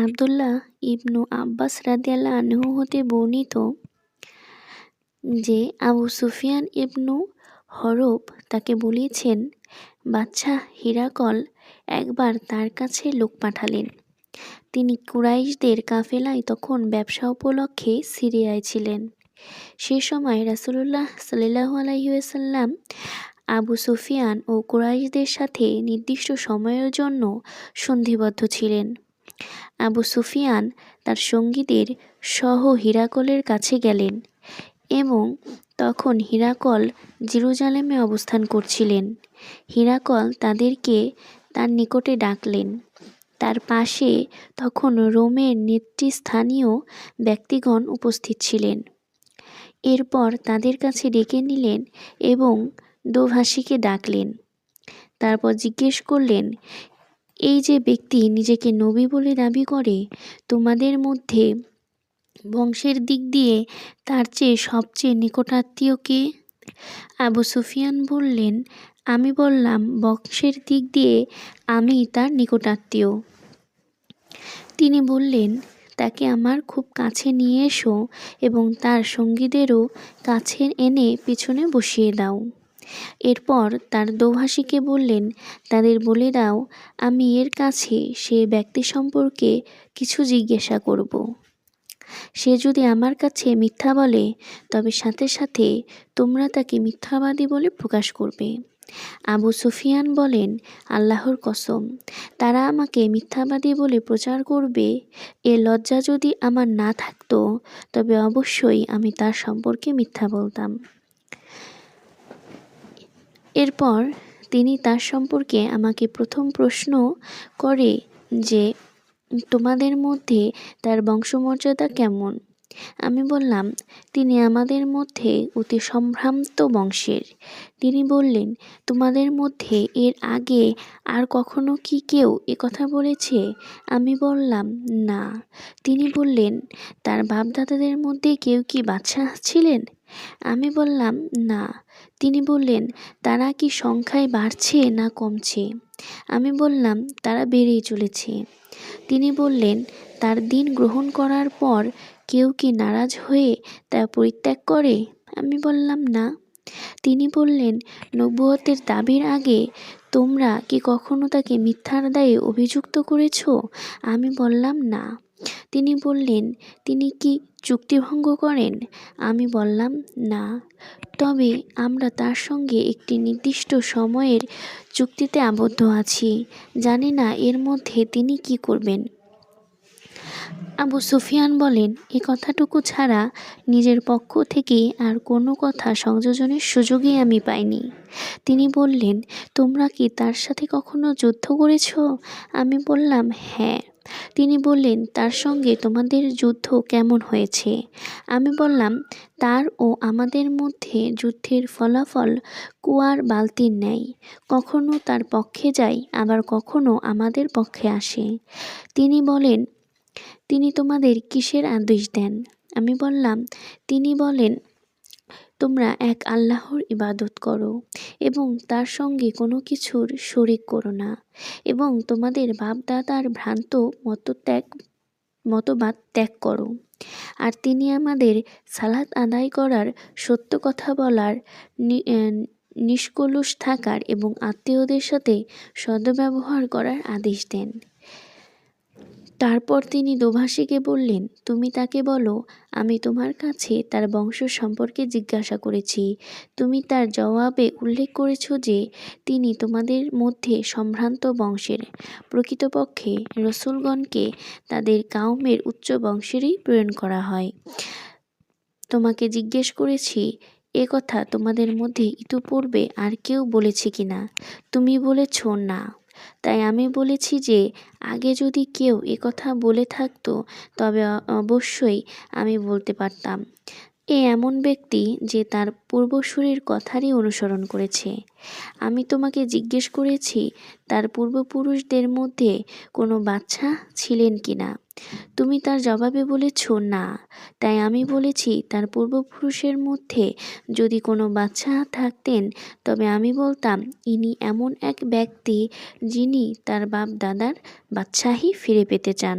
আব্দুল্লাহ ইবনু আব্বাস রাদিয়াল্লাহু আনহু হতে বর্ণিত যে আবু সুফিয়ান ইবনু হরব তাকে বলেছেন, বাদশাহ হিরাকল একবার তার কাছে লোক পাঠালেন। তিনি কুরাইশদের কাফেলায় তখন ব্যবসা উপলক্ষে সিরিয়ায় ছিলেন। সে সময় রাসূলুল্লাহ সাল্লাল্লাহু আলাইহি ওয়াসাল্লাম আবু সুফিয়ান ও কুরাইশদের সাথে নির্দিষ্ট সময়ের জন্য সন্ধিবদ্ধ ছিলেন। আবু সুফিয়ান তার সঙ্গীদের সহ হিরাকলের কাছে গেলেন এবং তখন হিরাকল জেরুজালেমে অবস্থান করছিলেন। হিরাকল তাদেরকে তার নিকটে ডাকলেন। তার পাশে তখন রোমের নেতৃস্থানীয় ব্যক্তিগণ উপস্থিত ছিলেন। এরপর তাদের কাছে ডেকে নিলেন এবং দোভাষীকে ডাকলেন। তারপর জিজ্ঞেস করলেন, এই যে ব্যক্তি নিজেকে নবী বলে দাবি করে, তোমাদের মধ্যে বংশের দিক দিয়ে তার চেয়ে সবচেয়ে নিকটাত্মীয় কে? আবু সুফিয়ান বললেন, আমি বললাম, বংশের দিক দিয়ে আমি তার নিকটাত্মীয়। তিনি বললেন, তাকে আমার খুব কাছে নিয়ে এসো এবং তার সঙ্গীদেরও কাছে এনে পিছনে বসিয়ে দাও। এরপর তার দোভাষীকে বললেন, তাদের বলে দাও, আমি এর কাছে সে ব্যক্তি সম্পর্কে কিছু জিজ্ঞাসা করব। সে যদি আমার কাছে মিথ্যা বলে, তবে সাথে সাথে তোমরা তাকে মিথ্যাবাদী বলে প্রকাশ করবে। আবু সুফিয়ান বলেন, আল্লাহর কসম, তারা আমাকে মিথ্যাবাদী বলে প্রচার করবে, এ লজ্জা যদি আমার না থাকতো, তবে অবশ্যই আমি তার সম্পর্কে মিথ্যা বলতাম। এরপর তিনি তার সম্পর্কে আমাকে প্রথম প্রশ্ন করে যে, তোমাদের মধ্যে তার বংশমর্যাদা কেমন? আমি বললাম, তিনি আমাদের মধ্যে অতি সম্ভ্রান্ত বংশের। তিনি বললেন, তোমাদের মধ্যে এর আগে আর কখনো কি কেউ কথা বলেছে? আমি বললাম, না। তিনি বললেন, তার বাপদাদাদের মধ্যে কেউ কি বাদশাহ ছিলেন? আমি বললাম, না। তিনি বললেন, তারা কি সংখ্যায় বাড়ছে না কমছে? আমি বললাম, তারা বেড়েই চলেছে। তিনি বললেন, তার দিন গ্রহণ করার পর কেউ কি নারাজ হয়ে তা পরিত্যাগ করে? আমি বললাম, না। তিনি বললেন, নবুয়তের দাবির আগে তোমরা কি কখনো তাকে মিথ্যার দায়ে অভিযুক্ত করেছ? আমি বললাম, না। তিনি বললেন, তিনি কি চুক্তিভঙ্গ করেন? আমি বললাম, না। তবে আমরা তার সঙ্গে একটি নির্দিষ্ট সময়ের চুক্তিতে আবদ্ধ আছি, জানি না এর মধ্যে তিনি কি করবেন। আবু সুফিয়ান বলেন, এ কথাটুকু ছাড়া নিজের পক্ষ থেকে আর কোনো কথা সংযোজনের সুযোগই আমি পাইনি। তিনি বললেন, তোমরা কি তার সাথে কখনো যুদ্ধ করেছ? আমি বললাম, হ্যাঁ। তিনি বললেন, তার সঙ্গে তোমাদের যুদ্ধ কেমন হয়েছে? আমি বললাম, তার ও আমাদের মধ্যে যুদ্ধের ফলাফল কুয়ার বালতির ন্যায়, কখনো তার পক্ষে যায়, আবার কখনো আমাদের পক্ষে আসে। তিনি বলেন, তিনি তোমাদের কিসের আদেশ দেন? আমি বললাম, তিনি বলেন, তোমরা এক আল্লাহর ইবাদত করো এবং তার সঙ্গে কোনো কিছুর শরিক করো না, এবং তোমাদের বাপদাদার ভ্রান্ত মতবাদ ত্যাগ করো। আর তিনি আমাদের সালাত আদায় করার, সত্য কথা বলার, নিষ্কলুষ থাকার এবং আত্মীয়দের সাথে সদ্ব্যবহার করার আদেশ দেন। তারপর তিনি দোভাষীকে বললেন, তুমি তাকে বলো, আমি তোমার কাছে তার বংশ সম্পর্কে জিজ্ঞাসা করেছি। তুমি তার জবাবে উল্লেখ করেছ যে তিনি তোমাদের মধ্যে সম্ভ্রান্ত বংশের। প্রকৃতপক্ষে রসূলগণকে তাদের কাউমের উচ্চ বংশেরই প্রেরণ করা হয়। তোমাকে জিজ্ঞেস করেছি, এ কথা তোমাদের মধ্যে ইতিপূর্বে আর কেউ বলেছে কিনা? তুমি বলেছ, না। তাই আমি বলেছি যে, আগে যদি কেউ কথা বলে থাকতো, তবে অবশ্যই আমি বলতে পারতাম, এমন ব্যক্তি যে তার পূর্বসূরির কথারই অনুসরণ করেছে। আমি তোমাকে জিজ্ঞেস করেছি, তার পূর্বপুরুষদের মধ্যে কোনো বাদশাহ ছিলেন কিনা? তুমি তার জবাবে বলেছ, না। তাই আমি বলেছি, তার পূর্বপুরুষের মধ্যে যদি কোনো বাদশাহ থাকতেন, তবে আমি বলতাম, ইনি এমন এক ব্যক্তি যিনি তার বাপ দাদার বাদশাহী ফিরে পেতে চান।